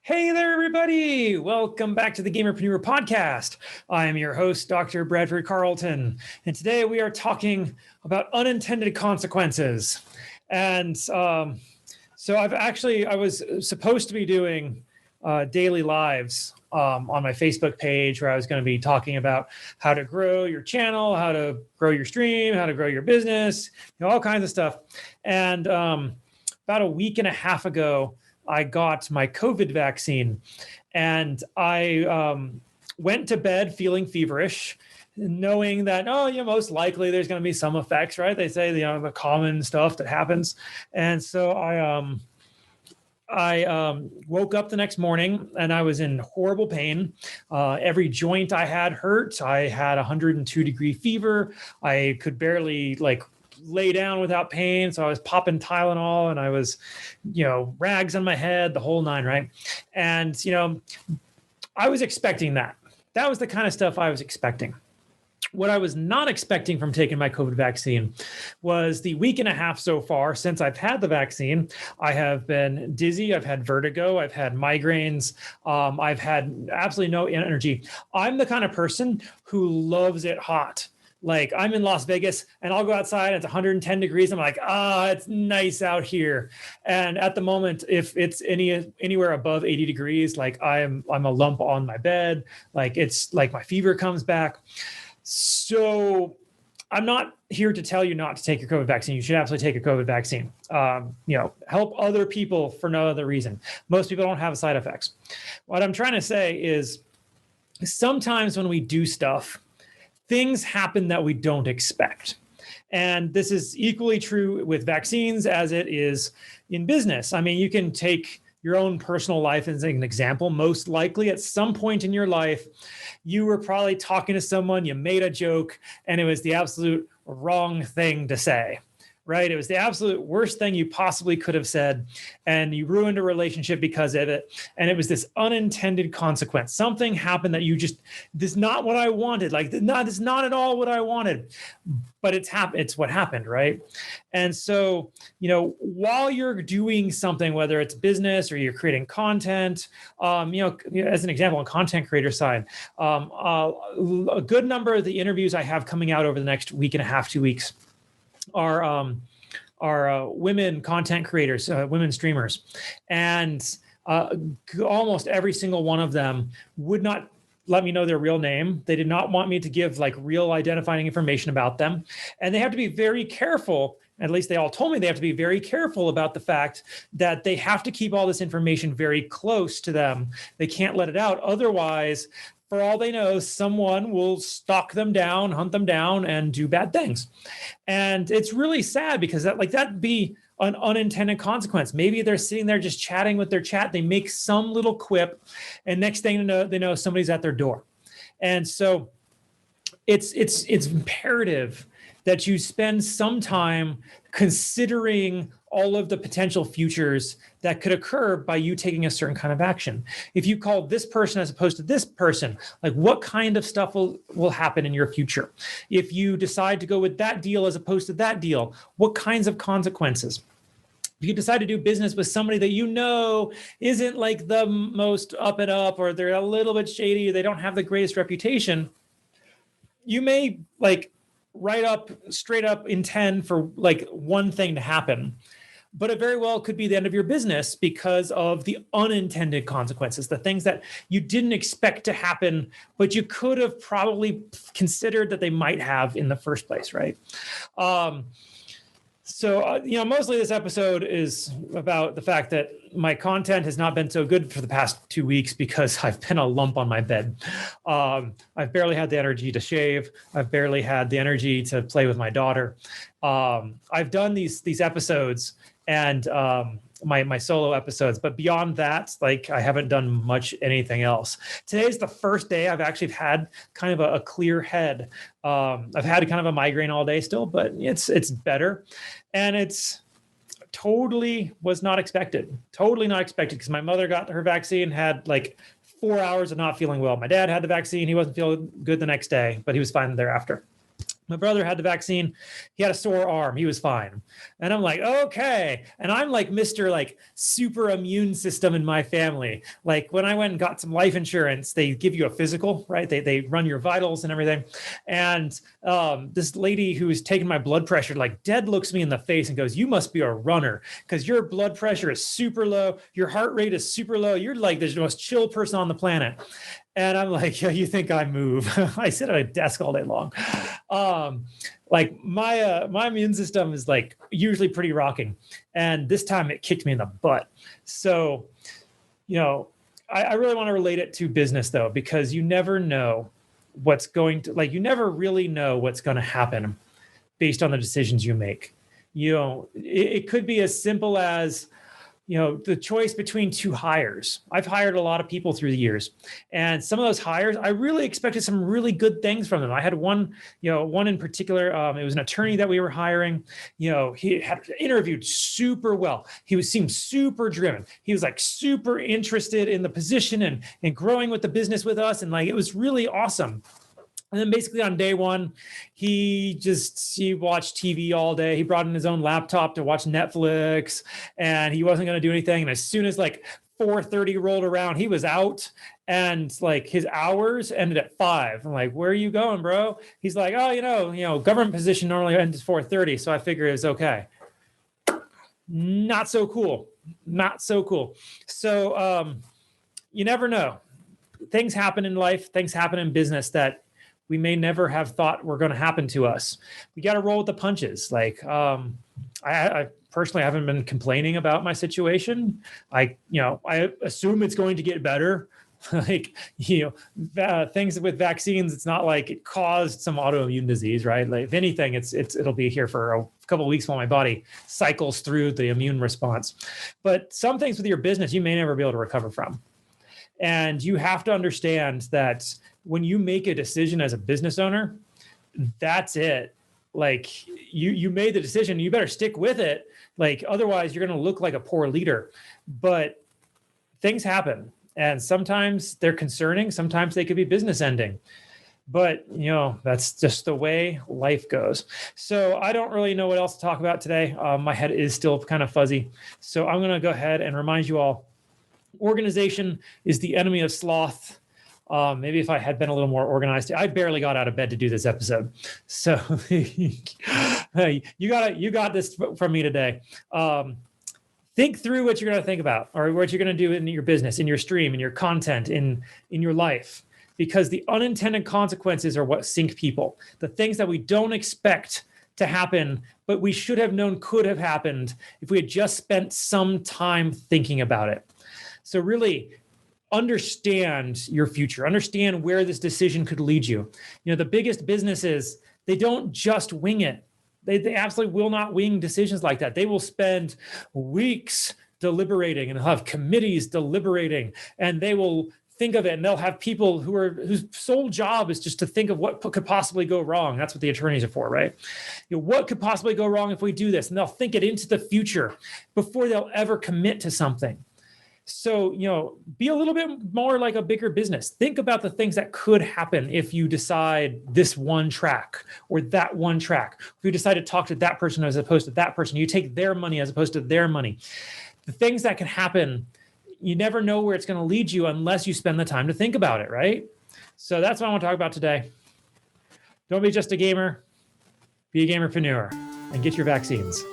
Hey there, everybody. Welcome back to the Gamerpreneur podcast. I am your host, Dr. Bradford Carlton. And today we are talking about unintended consequences. And so I was supposed to be doing daily lives on my Facebook page where I was going to be talking about how to grow your channel, how to grow your stream, how to grow your business, all kinds of stuff. And about a week and a half ago, I got my COVID vaccine, and I went to bed feeling feverish, knowing that, most likely there's going to be some effects, right? They say, the common stuff that happens. And so I woke up the next morning and I was in horrible pain. Every joint I had hurt. I had 102-degree fever. I could barely lay down without pain. So I was popping Tylenol and I was, rags on my head, the whole nine, right? And, I was expecting that. That was the kind of stuff I was expecting. What I was not expecting from taking my COVID vaccine was the week and a half so far since I've had the vaccine. I have been dizzy. I've had vertigo. I've had migraines. I've had absolutely no energy. I'm the kind of person who loves it hot. Like, I'm in Las Vegas and I'll go outside, it's 110 degrees. I'm like, it's nice out here. And at the moment, if it's anywhere above 80 degrees, I'm a lump on my bed. It's like my fever comes back. So I'm not here to tell you not to take your COVID vaccine. You should absolutely take a COVID vaccine. Help other people for no other reason. Most people don't have side effects. What I'm trying to say is sometimes when we do stuff, things happen that we don't expect. And this is equally true with vaccines as it is in business. I mean, you can take your own personal life as an example. Most likely at some point in your life, you were probably talking to someone, you made a joke, and it was the absolute wrong thing to say. Right? It was the absolute worst thing you possibly could have said, and you ruined a relationship because of it. And it was this unintended consequence. Something happened that this is not what I wanted. This is not at all what I wanted, but it's what happened, right? And so, while you're doing something, whether it's business or you're creating content, as an example, on content creator side, a good number of the interviews I have coming out over the next week and a half, 2 weeks, are women content creators, women streamers. And almost every single one of them would not let me know their real name. They did not want me to give real identifying information about them. And they have to be very careful. At least they all told me they have to be very careful about the fact that they have to keep all this information very close to them. They can't let it out. Otherwise, for all they know, someone will stalk them down, hunt them down, and do bad things. And it's really sad because that'd be an unintended consequence. Maybe they're sitting there just chatting with their chat. They make some little quip, and next thing they know somebody's at their door. And so it's imperative that you spend some time considering all of the potential futures that could occur by you taking a certain kind of action. If you call this person as opposed to this person, what kind of stuff will happen in your future? If you decide to go with that deal as opposed to that deal, what kinds of consequences? If you decide to do business with somebody that isn't the most up and up, or they're a little bit shady, they don't have the greatest reputation, you may straight up intend for one thing to happen. But it very well could be the end of your business because of the unintended consequences, the things that you didn't expect to happen, but you could have probably considered that they might have in the first place, right? Mostly this episode is about the fact that my content has not been so good for the past 2 weeks because I've been a lump on my bed. I've barely had the energy to shave. I've barely had the energy to play with my daughter. I've done these episodes and my solo episodes, but beyond that, I haven't done much anything else. Today's the first day I've actually had kind of a clear head. I've had kind of a migraine all day still, but it's better. And it's totally was not expected. Totally not expected, because my mother got her vaccine, had 4 hours of not feeling well. My dad had the vaccine. He wasn't feeling good the next day, but he was fine thereafter. My brother had the vaccine. He had a sore arm. He was fine. And I'm like, okay. And I'm like Mr. like super immune system in my family. Like when I went and got some life insurance, they give you a physical, right? They run your vitals and everything. And this lady who was taking my blood pressure, like dead looks me in the face and goes, you must be a runner because your blood pressure is super low. Your heart rate is super low. You're like the most chill person on the planet. And I'm like, yeah, you think I move? I sit at a desk all day long. Like my immune system is like usually pretty rocking. And this time it kicked me in the butt. So, I really want to relate it to business though, because you never know you never really know what's going to happen based on the decisions you make. It could be as simple as, the choice between two hires. I've hired a lot of people through the years, and some of those hires, I really expected some really good things from them. I had one in particular. It was an attorney that we were hiring. He had interviewed super well. He seemed super driven. He was like super interested in the position and growing with the business with us. And like, it was really awesome. And then basically on day one, he watched TV all day. He brought in his own laptop to watch Netflix, and he wasn't going to do anything. And as soon as like 4:30 rolled around, he was out, and like his hours ended at 5. I'm like, where are you going, bro? He's like, oh, government position normally ends at 4:30. So I figured it was okay. Not so cool. So you never know. Things happen in life. Things happen in business that we may never have thought were going to happen to us. We got to roll with the punches. Like, I personally haven't been complaining about my situation. I assume it's going to get better. Like, things with vaccines, it's not like it caused some autoimmune disease, right? Like if anything, it'll be here for a couple of weeks while my body cycles through the immune response. But some things with your business, you may never be able to recover from. And you have to understand that when you make a decision as a business owner, that's it. Like you made the decision, you better stick with it. Like otherwise you're going to look like a poor leader. But things happen, and sometimes they're concerning. Sometimes they could be business ending. But, that's just the way life goes. So I don't really know what else to talk about today. My head is still kind of fuzzy. So I'm going to go ahead and remind you all, organization is the enemy of sloth. Maybe if I had been a little more organized, I barely got out of bed to do this episode. So you got this from me today. Think through what you're going to think about, or what you're going to do in your business, in your stream, in your content, in your life, because the unintended consequences are what sink people. The things that we don't expect to happen, but we should have known could have happened if we had just spent some time thinking about it. So really understand your future, understand where this decision could lead you. The biggest businesses, they don't just wing it. They absolutely will not wing decisions like that. They will spend weeks deliberating and have committees deliberating, and they will think of it, and they'll have people whose sole job is just to think of what could possibly go wrong. That's what the attorneys are for, right? What could possibly go wrong if we do this? And they'll think it into the future before they'll ever commit to something. So, be a little bit more like a bigger business. Think about the things that could happen if you decide this one track or that one track. If you decide to talk to that person as opposed to that person, you take their money as opposed to their money. The things that can happen, you never know where it's going to lead you unless you spend the time to think about it, right? So that's what I want to talk about today. Don't be just a gamer, be a gamerpreneur and get your vaccines.